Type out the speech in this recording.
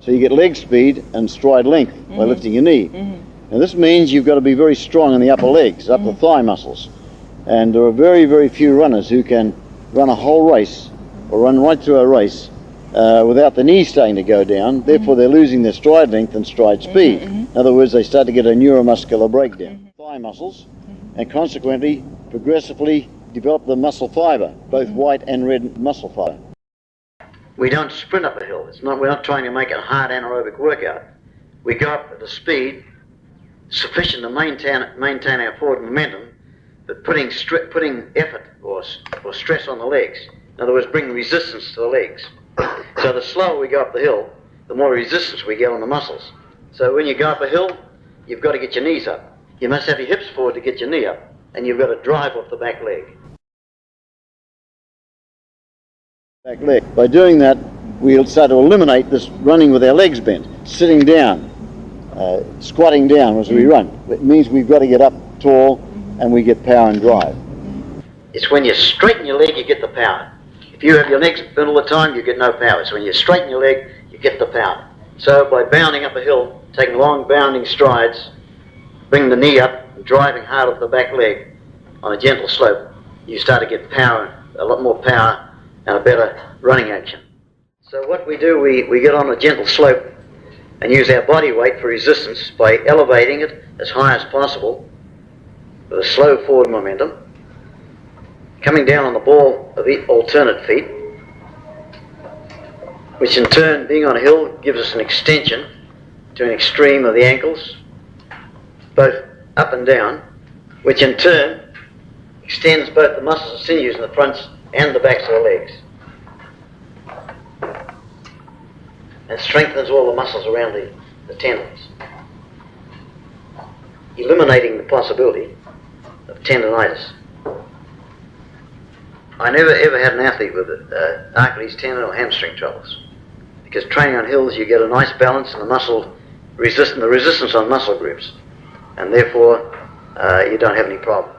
So you get leg speed and stride length by lifting your knee. Now this means you've got to be very strong in the upper legs, upper thigh muscles. And there are very, very few runners who can run a whole race or run right through a race without the knees starting to go down. Therefore they're losing their stride length and stride speed. In other words, they start to get a neuromuscular breakdown. Thigh muscles, and consequently progressively develop the muscle fiber, both white and red muscle fiber. We don't sprint up a hill. We're not trying to make a hard anaerobic workout. We go up at a speed sufficient to maintain our forward momentum, but putting effort or stress on the legs. In other words, bring resistance to the legs. So the slower we go up the hill, the more resistance we get on the muscles. So when you go up a hill, you've got to get your knees up. You must have your hips forward to get your knee up, and you've got to drive off the back leg. By doing that, we'll start to eliminate this running with our legs bent, sitting down, squatting down as we run. It means we've got to get up tall and we get power and drive. It's when you straighten your leg you get the power. If you have your legs bent all the time, you get no power. So when you straighten your leg, you get the power. So by bounding up a hill, taking long bounding strides, bring the knee up and driving hard off the back leg on a gentle slope, you start to get power, a lot more power, and a better running action. So what we do, we get on a gentle slope and use our body weight for resistance by elevating it as high as possible with a slow forward momentum, coming down on the ball of the alternate feet, which in turn, being on a hill, gives us an extension to an extreme of the ankles, both up and down, which in turn extends both the muscles and sinews in the fronts and the backs of the legs, and strengthens all the muscles around the tendons, eliminating the possibility of tendonitis. I never ever had an athlete with Achilles tendon or hamstring troubles, because training on hills you get a nice balance and the resistance on muscle groups, and therefore you don't have any problem.